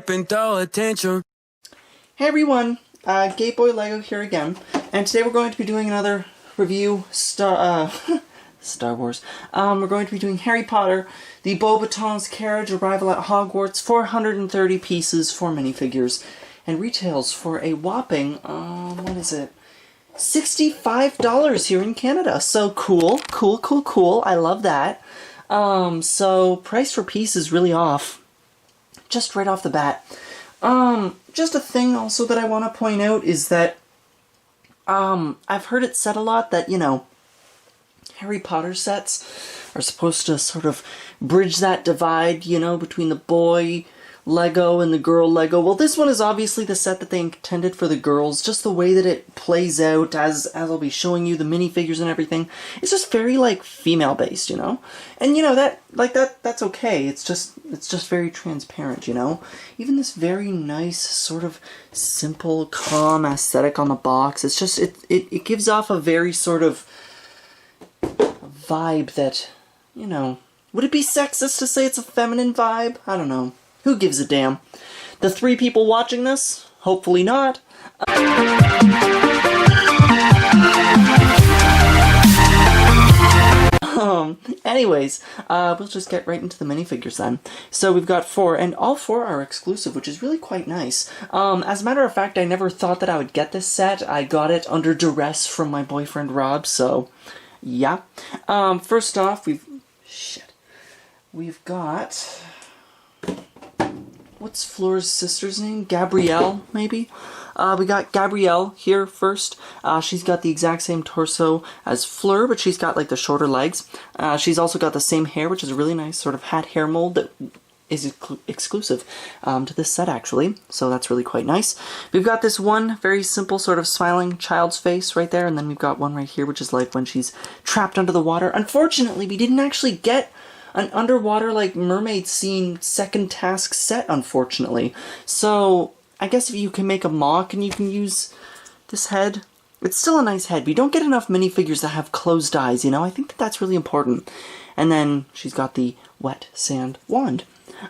and throw a tantrum. Hey everyone, Gay Boy Lego here again, and today we're going to be doing another review, Star Wars. We're going to be doing Harry Potter, the Beauxbatons Carriage arrival at Hogwarts, 430 pieces, 4 minifigures, and retails for a whopping, what is it? $65 here in Canada. So cool, I love that. So price per piece is really off, just right off the bat. Just a thing also that I want to point out is that, I've heard it said a lot that, you know, Harry Potter sets are supposed to sort of bridge that divide, you know, between the boy Lego and the girl Lego. Well, this one is obviously the set that they intended for the girls. Just the way that it plays out, as I'll be showing you the minifigures and everything, it's just very, like, female-based, you know? And, you know, that's okay. It's just very transparent, you know? Even this very nice, sort of simple, calm aesthetic on the box, it's just, it gives off a very sort of vibe that, you know, would it be sexist to say it's a feminine vibe? I don't know. Who gives a damn? The 3 people watching this? Hopefully not. Anyways, we'll just get right into the minifigures then. So we've got 4, and all 4 are exclusive, which is really quite nice. As a matter of fact, I never thought that I would get this set. I got it under duress from my boyfriend Rob, so yeah. First off, we've got... what's Fleur's sister's name? Gabrielle, maybe? We got Gabrielle here first. She's got the exact same torso as Fleur, but she's got, like, the shorter legs. She's also got the same hair, which is a really nice sort of hat hair mold that is exclusive to this set, actually. So that's really quite nice. We've got this one very simple sort of smiling child's face right there, and then we've got one right here, which is like when she's trapped under the water. Unfortunately, we didn't actually get an underwater, like, mermaid scene second task set, unfortunately. So, I guess if you can make a mock and you can use this head, it's still a nice head, but you don't get enough minifigures that have closed eyes, you know? I think that that's really important. And then she's got the wet sand wand.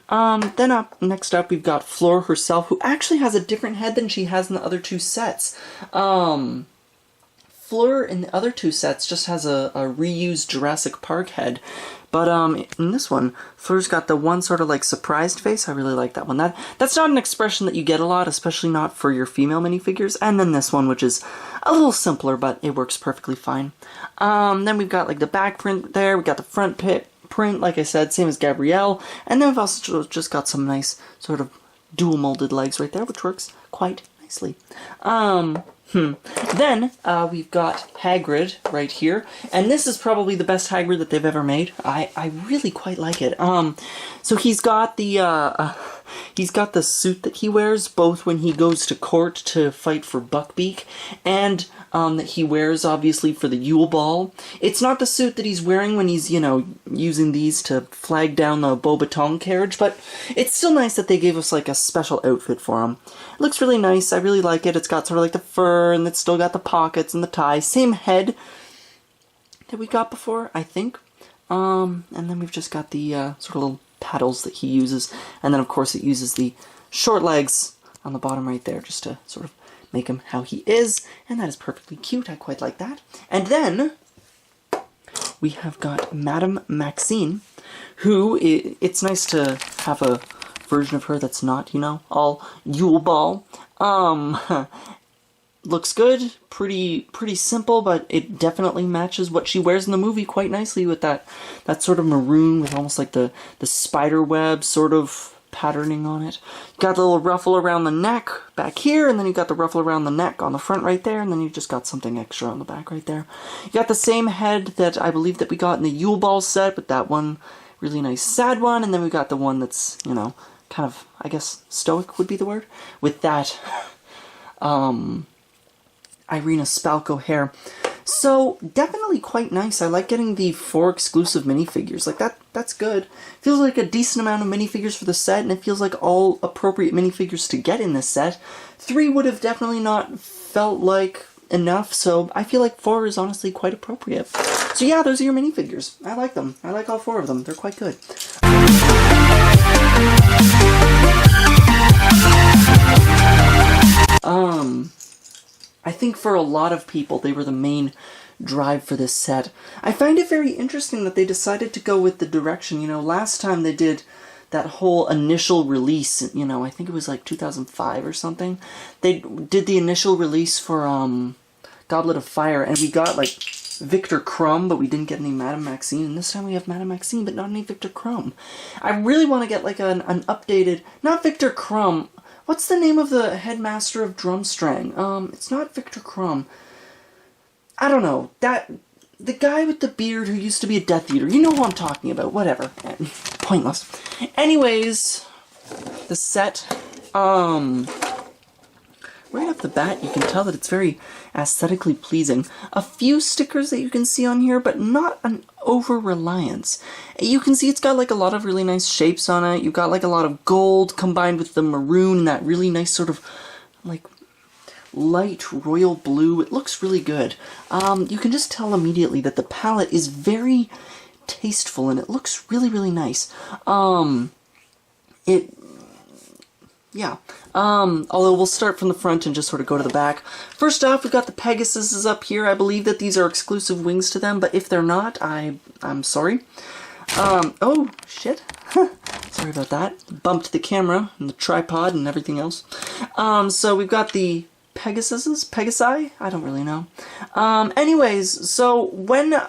Then next up, we've got Fleur herself, who actually has a different head than she has in the other 2 sets. Fleur in the other 2 sets just has a reused Jurassic Park head. But in this one, Fleur's got the one sort of like surprised face. I really like that one. That's not an expression that you get a lot, especially not for your female minifigures. And then this one, which is a little simpler, but it works perfectly fine. Then we've got like the back print there. We got the front print, like I said, same as Gabrielle. And then we've also just got some nice sort of dual molded legs right there, which works quite nicely. Then, we've got Hagrid right here, and this is probably the best Hagrid that they've ever made. I really quite like it. So he's got the suit that he wears, both when he goes to court to fight for Buckbeak, and, that he wears, obviously, for the Yule Ball. It's not the suit that he's wearing when he's, you know, using these to flag down the Beauxbatons carriage, but it's still nice that they gave us, like, a special outfit for him. It looks really nice. I really like it. It's got sort of like the fur, and it's still got the pockets and the tie. Same head that we got before, I think. And then we've just got the sort of little paddles that he uses. And then, of course, it uses the short legs on the bottom right there just to sort of make him how he is. And that is perfectly cute. I quite like that. And then we have got Madame Maxine, who, it's nice to have a version of her that's not, you know, all Yule Ball. Looks good, pretty simple, but it definitely matches what she wears in the movie quite nicely with that sort of maroon with almost like the spider web sort of patterning on it. You got the little ruffle around the neck back here, and then you got the ruffle around the neck on the front right there, and then you just got something extra on the back right there. You got the same head that I believe that we got in the Yule Ball set, but that one really nice sad one, and then we got the one that's, you know, kind of, I guess, stoic would be the word, with that Irina Spalko hair. So, definitely quite nice. I like getting the 4 exclusive minifigures. Like, that's good. Feels like a decent amount of minifigures for the set, and it feels like all appropriate minifigures to get in this set. 3 would have definitely not felt like enough, so I feel like 4 is honestly quite appropriate. So yeah, those are your minifigures. I like them. I like all 4 of them. They're quite good. I think for a lot of people, they were the main drive for this set. I find it very interesting that they decided to go with the direction, you know, last time they did that whole initial release, you know, I think it was like 2005 or something. They did the initial release for Goblet of Fire, and we got like Victor Crumb, but we didn't get any Madame Maxine, and this time we have Madame Maxine, but not any Victor Crumb. I really want to get like an updated, not Victor Crumb, what's the name of the headmaster of Drumstrang? It's not Victor Crumb. I don't know, the guy with the beard who used to be a Death Eater, you know who I'm talking about, whatever, pointless. Anyways, the set, right off the bat, you can tell that it's very aesthetically pleasing. A few stickers that you can see on here, but not an over-reliance. You can see it's got like a lot of really nice shapes on it. You've got like a lot of gold combined with the maroon and that really nice sort of like light royal blue. It looks really good. You can just tell immediately that the palette is very tasteful and it looks really, really nice. Although we'll start from the front and just sort of go to the back. First off, we've got the Pegasuses up here. I believe that these are exclusive wings to them, but if they're not, I'm sorry. Oh, shit. Sorry about that. Bumped the camera and the tripod and everything else. So we've got the Pegasuses? Pegasi? I don't really know. Anyways, so when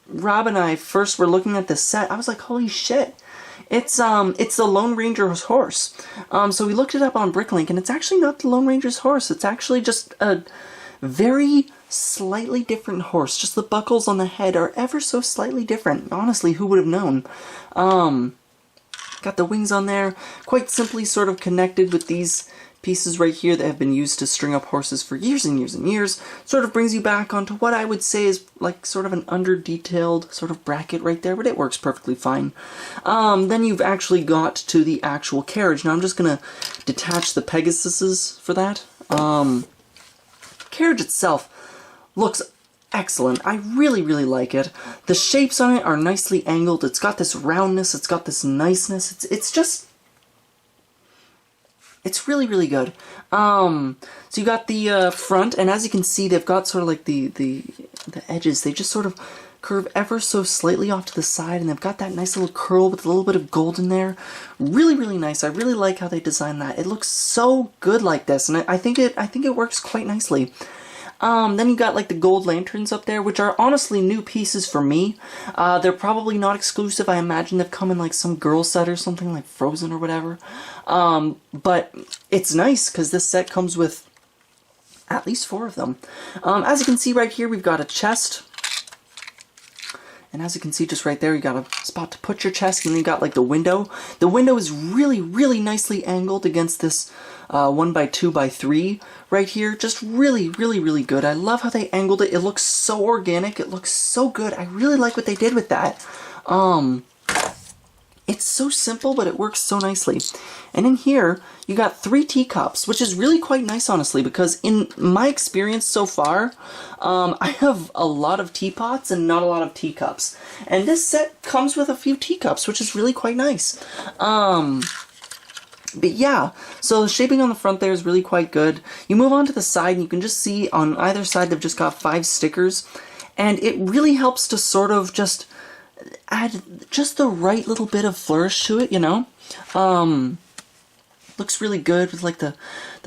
Rob and I first were looking at this set, I was like, holy shit. It's the Lone Ranger's horse. So we looked it up on Bricklink, and it's actually not the Lone Ranger's horse. It's actually just a very slightly different horse. Just the buckles on the head are ever so slightly different. Honestly, who would have known? Got the wings on there. Quite simply sort of connected with these pieces right here that have been used to string up horses for years and years and years. Sort of brings you back onto what I would say is like sort of an under-detailed sort of bracket right there, but it works perfectly fine. Then you've actually got to the actual carriage. Now I'm just going to detach the Pegasuses for that. Carriage itself looks excellent. I really, really like it. The shapes on it are nicely angled. It's got this roundness. It's got this niceness. It's really, really good. So you got the front, and as you can see, they've got sort of like the edges. They just sort of curve ever so slightly off to the side, and they've got that nice little curl with a little bit of gold in there. Really, really nice. I really like how they designed that. It looks so good like this, and I think it works quite nicely. Then you got like the gold lanterns up there, which are honestly new pieces for me. They're probably not exclusive. I imagine they've come in like some girl set or something like Frozen or whatever. But it's nice because this set comes with at least 4 of them. As you can see right here, we've got a chest. And as you can see just right there, you got a spot to put your chest, and then you got like the window. The window is really, really nicely angled against this 1x2x3 right here. Just really, really, really good. I love how they angled it. It looks so organic. It looks so good. I really like what they did with that. It's so simple, but it works so nicely. And in here, you got 3 teacups, which is really quite nice, honestly, because in my experience so far, I have a lot of teapots and not a lot of teacups. And this set comes with a few teacups, which is really quite nice. But yeah, so the shaping on the front there is really quite good. You move on to the side, and you can just see on either side they've just got 5 stickers. And it really helps to sort of just add just the right little bit of flourish to it, you know? Looks really good with like the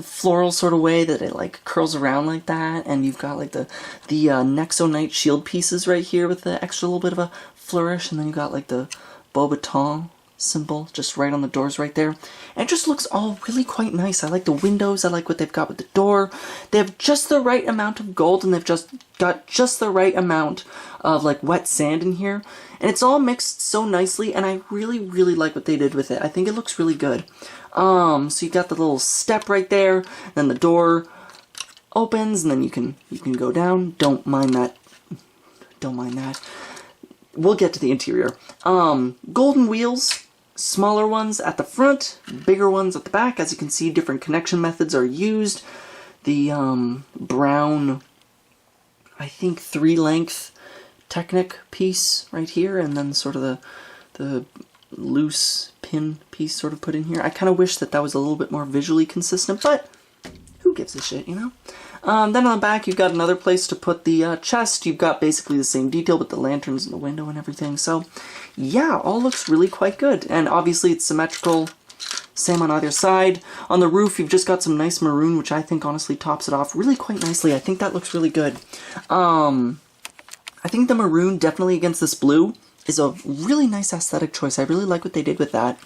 floral sort of way that it like curls around like that, and you've got like the Nexonite shield pieces right here with the extra little bit of a flourish, and then you got like the Beauxbatons symbol just right on the doors right there. And it just looks all really quite nice. I like the windows. I like what they've got with the door. They have just the right amount of gold, and they've just got just the right amount of like wet sand in here. And it's all mixed so nicely, and I really, really like what they did with it. I think it looks really good. So you got the little step right there, then the door opens, and then you can go down. Don't mind that. Don't mind that. We'll get to the interior. Golden wheels, smaller ones at the front, bigger ones at the back. As you can see, different connection methods are used. The brown, I think 3-length Technic piece right here, and then sort of the loose pin piece sort of put in here. I kind of wish that was a little bit more visually consistent, but who gives a shit, you know? Then on the back, you've got another place to put the chest. You've got basically the same detail with the lanterns and the window and everything. So, yeah, all looks really quite good. And obviously, it's symmetrical. Same on either side. On the roof, you've just got some nice maroon, which I think honestly tops it off really quite nicely. I think that looks really good. I think the maroon definitely against this blue is a really nice aesthetic choice. I really like what they did with that.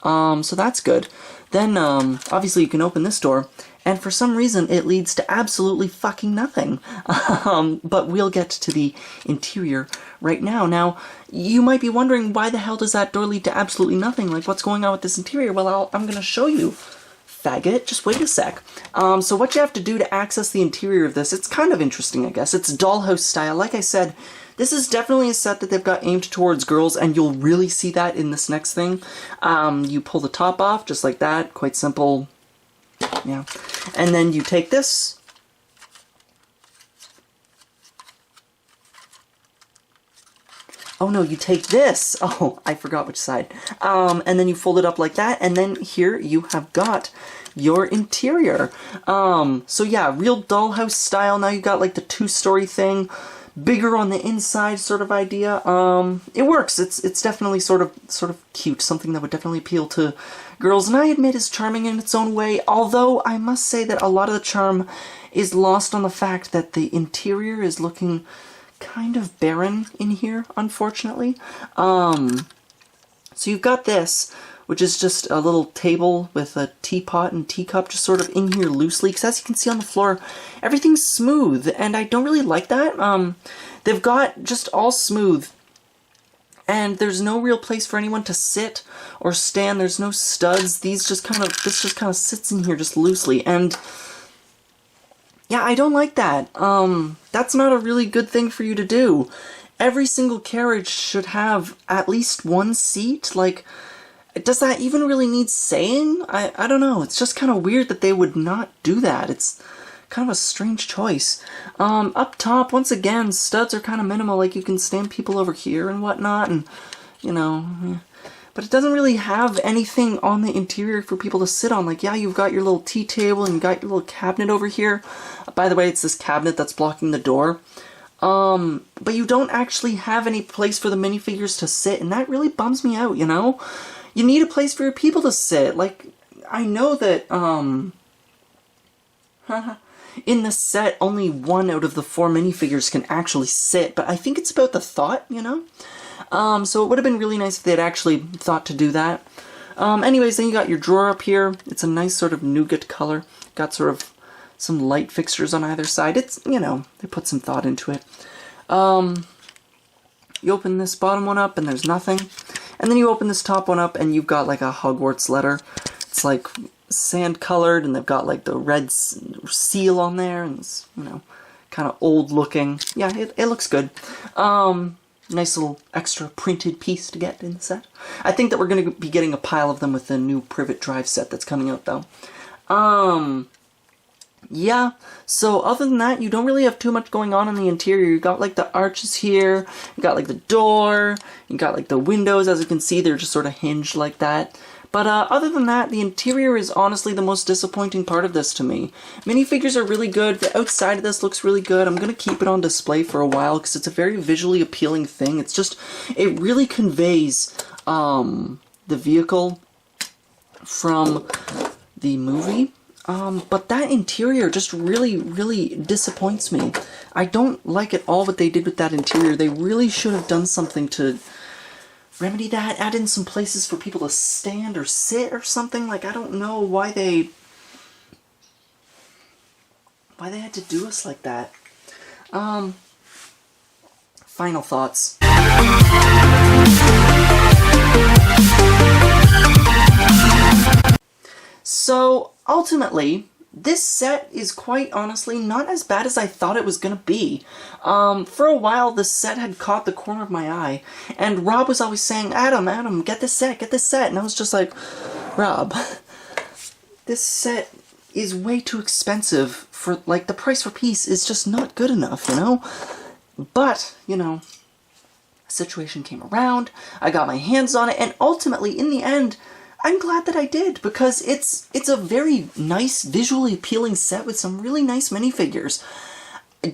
So that's good. Then, obviously you can open this door, and for some reason it leads to absolutely fucking nothing. But we'll get to the interior right now. Now, you might be wondering, why the hell does that door lead to absolutely nothing? Like, what's going on with this interior? Well, I'm gonna show you. Faggot, just wait a sec. So what you have to do to access the interior of this, it's kind of interesting, I guess. It's dollhouse style. Like I said, this is definitely a set that they've got aimed towards girls, and you'll really see that in this next thing. You pull the top off, just like that. Quite simple. Yeah. And then you take this. Oh no, you take this. Oh, I forgot which side. And then you fold it up like that, and then here you have got your interior. So yeah, real dollhouse style. Now you've got like the two-story thing, bigger on the inside sort of idea. It works. It's definitely sort of cute, something that would definitely appeal to girls, and I admit is charming in its own way, although I must say that a lot of the charm is lost on the fact that the interior is looking kind of barren in here, unfortunately. So you've got this, which is just a little table with a teapot and teacup just sort of in here loosely, because as you can see on the floor, everything's smooth, and I don't really like that. They've got just all smooth, and there's no real place for anyone to sit or stand. There's no studs. This just kind of sits in here just loosely, and yeah, I don't like that. That's not a really good thing for you to do. Every single carriage should have at least one seat. Like, does that even really need saying? I don't know. It's just kind of weird that they would not do that. It's kind of a strange choice. Up top, once again, studs are kind of minimal. Like, you can stand people over here and whatnot, and, you know, but it doesn't really have anything on the interior for people to sit on. Like, yeah, you've got your little tea table and you've got your little cabinet over here. By the way, it's this cabinet that's blocking the door. But you don't actually have any place for the minifigures to sit, and that really bums me out, you know? You need a place for your people to sit. Like, I know that, in the set, only 1 out of the 4 minifigures can actually sit, but I think it's about the thought, you know? So it would have been really nice if they'd actually thought to do that. Anyways, then you got your drawer up here. It's a nice sort of nougat color. Got sort of some light fixtures on either side. It's, you know, they put some thought into it. You open this bottom one up and there's nothing. And then you open this top one up and you've got like a Hogwarts letter. It's like sand colored, and they've got like the red seal on there, and it's, you know, kind of old looking. Yeah, it looks good. Nice little extra printed piece to get in the set. I think that we're going to be getting a pile of them with the new Privet Drive set that's coming out, though. Yeah, so other than that, you don't really have too much going on in the interior. You got like the arches here, you got like the door, you got like the windows. As you can see, they're just sort of hinged like that. But other than that, the interior is honestly the most disappointing part of this to me. Minifigures are really good. The outside of this looks really good. I'm going to keep it on display for a while because it's a very visually appealing thing. It's just, it really conveys the vehicle from the movie. But that interior just really, really disappoints me. I don't like at all what they did with that interior. They really should have done something to remedy that, add in some places for people to stand or sit or something. Like, I don't know why they had to do us like that. Final thoughts. So, ultimately, this set is quite honestly not as bad as I thought it was going to be. For a while, this set had caught the corner of my eye, and Rob was always saying, Adam, get this set, and I was just like, Rob, this set is way too expensive for, like, the price per piece is just not good enough, you know? But, you know, a situation came around, I got my hands on it, and ultimately, in the end, I'm glad that I did, because it's a very nice, visually appealing set with some really nice minifigures.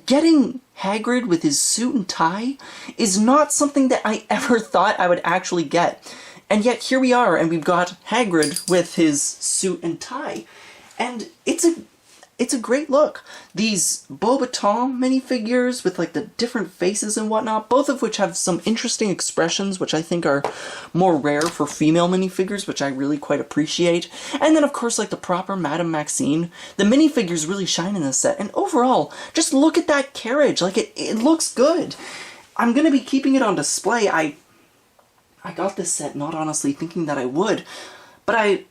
Getting Hagrid with his suit and tie is not something that I ever thought I would actually get. And yet here we are, and we've got Hagrid with his suit and tie. And it's a great look. These Beauxbatons minifigures with like the different faces and whatnot, both of which have some interesting expressions, which I think are more rare for female minifigures, which I really quite appreciate. And then of course like the proper Madame Maxine. The minifigures really shine in this set, and overall, just look at that carriage. Like it looks good. I'm gonna be keeping it on display. I got this set not honestly thinking that I would, but I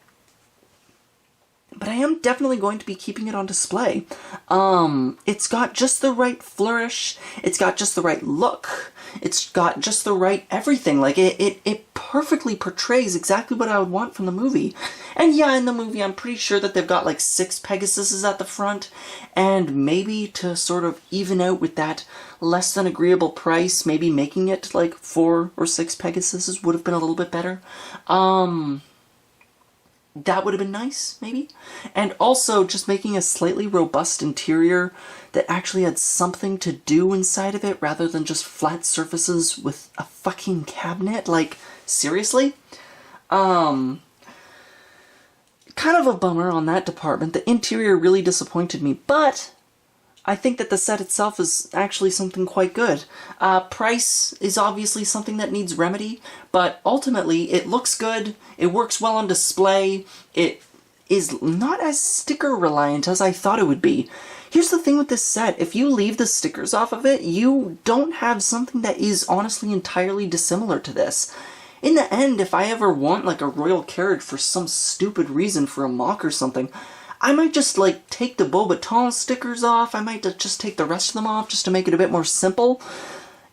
am definitely going to be keeping it on display. It's got just the right flourish, it's got just the right look, it's got just the right everything. Like, it perfectly portrays exactly what I would want from the movie. And yeah, in the movie, I'm pretty sure that they've got like 6 Pegasuses at the front, and maybe to sort of even out with that less than agreeable price, maybe making it like 4 or 6 Pegasuses would have been a little bit better. That would have been nice, maybe. And also just making a slightly robust interior that actually had something to do inside of it rather than just flat surfaces with a fucking cabinet. Like, seriously? Kind of a bummer on that department. The interior really disappointed me, but I think that the set itself is actually something quite good. Price is obviously something that needs remedy, but ultimately it looks good, it works well on display, it is not as sticker reliant as I thought it would be. Here's the thing with this set, if you leave the stickers off of it, you don't have something that is honestly entirely dissimilar to this. In the end, if I ever want like a royal carriage for some stupid reason for a mock or something, I might just, like, take the Beauxbatons stickers off, I might just take the rest of them off just to make it a bit more simple.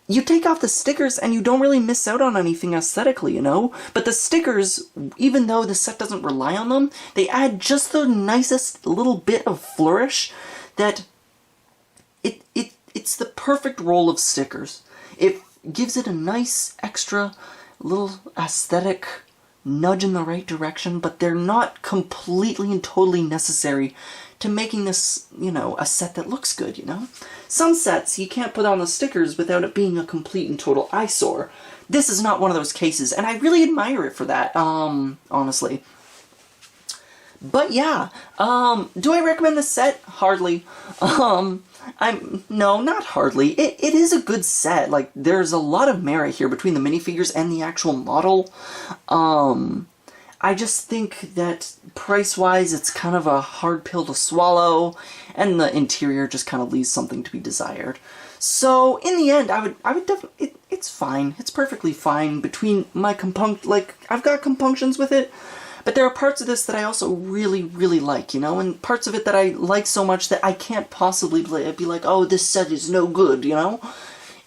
You take off the stickers and you don't really miss out on anything aesthetically, you know? But the stickers, even though the set doesn't rely on them, they add just the nicest little bit of flourish that it's the perfect roll of stickers. It gives it a nice extra little aesthetic nudge in the right direction, but they're not completely and totally necessary to making this, you know, a set that looks good, you know? Some sets, you can't put on the stickers without it being a complete and total eyesore. This is not one of those cases, and I really admire it for that, honestly. But yeah, do I recommend this set? Hardly. No, not hardly. It is a good set. Like, there's a lot of merit here between the minifigures and the actual model. I just think that price-wise, it's kind of a hard pill to swallow, and the interior just kind of leaves something to be desired. So, in the end, I would definitely, it's fine. It's perfectly fine between my I've got compunctions with it, but there are parts of this that I also really, really like, you know, and parts of it that I like so much that I can't possibly be like, oh, this set is no good, you know?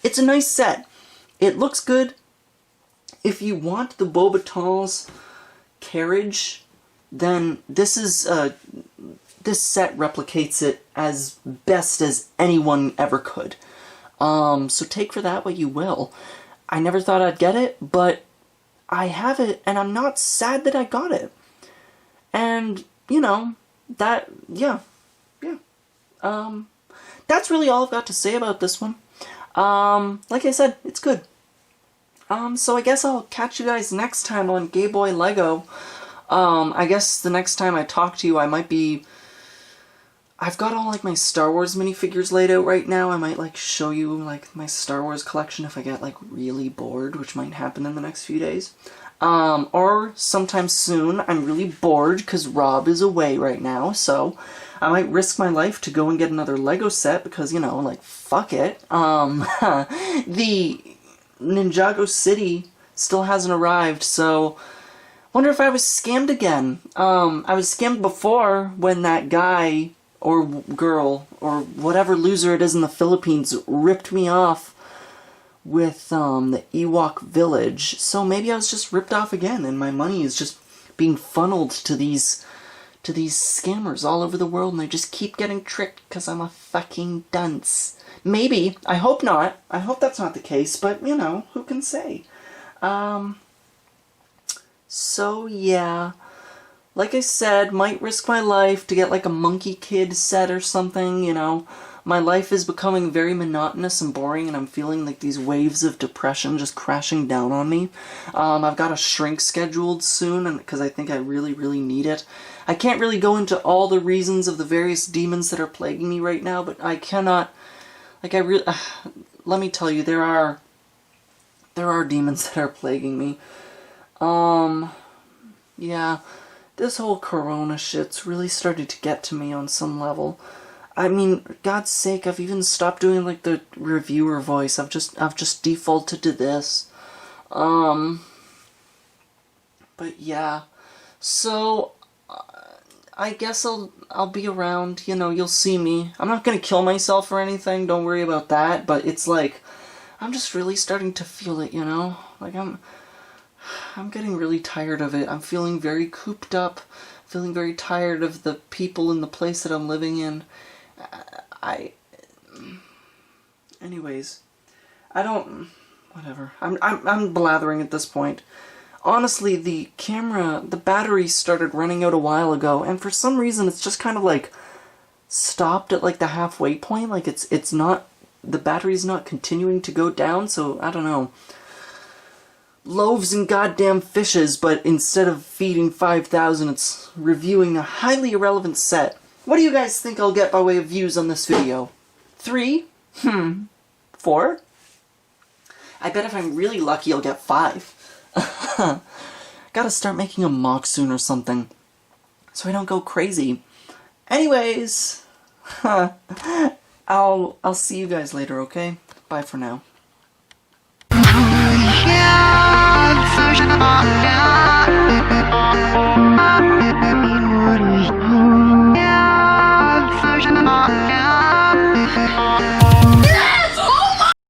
It's a nice set. It looks good. If you want the Beauxbatons carriage, then this set replicates it as best as anyone ever could. So take for that what you will. I never thought I'd get it, but I have it, and I'm not sad that I got it. And, you know, that's really all I've got to say about this one. Like I said, it's good. So I guess I'll catch you guys next time on Gay Boy Lego. I guess the next time I talk to you, I've got all, like, my Star Wars minifigures laid out right now. I might, like, show you, like, my Star Wars collection if I get, like, really bored, which might happen in the next few days. Or sometime soon, I'm really bored because Rob is away right now, so I might risk my life to go and get another Lego set because, you know, like, fuck it. The Ninjago City still hasn't arrived, so wonder if I was scammed again. I was scammed before when that guy or girl, or whatever loser it is in the Philippines, ripped me off with the Ewok village. So maybe I was just ripped off again, and my money is just being funneled to these scammers all over the world, and they just keep getting tricked because I'm a fucking dunce. Maybe. I hope not. I hope that's not the case, but, you know, who can say? So, yeah. like I said, might risk my life to get like a Monkey Kid set or something, you know. My life is becoming very monotonous and boring, and I'm feeling like these waves of depression just crashing down on me. I've got a shrink scheduled soon, and because I think I really, really need it. I can't really go into all the reasons of the various demons that are plaguing me right now, but I cannot, like, let me tell you, there are demons that are plaguing me. Yeah, this whole corona shit's really started to get to me on some level. I mean, God's sake, I've even stopped doing, like, the reviewer voice. I've just defaulted to this. But yeah. So, I guess I'll be around, you know, you'll see me. I'm not gonna kill myself or anything, don't worry about that, but it's like, I'm just really starting to feel it, you know? Like, I'm getting really tired of it. I'm feeling very cooped up, feeling very tired of the people in the place that I'm living in. Anyways, I don't, whatever. I'm blathering at this point. Honestly, the battery started running out a while ago, and for some reason it's just kind of like stopped at like the halfway point. Like it's not, the battery's not continuing to go down, so I don't know. Loaves and goddamn fishes, but instead of feeding 5,000, it's reviewing a highly irrelevant set. What do you guys think I'll get by way of views on this video? 3? 4? I bet if I'm really lucky I'll get 5. Gotta start making a mock soon or something, so I don't go crazy. Anyways, I'll see you guys later, okay? Bye for now.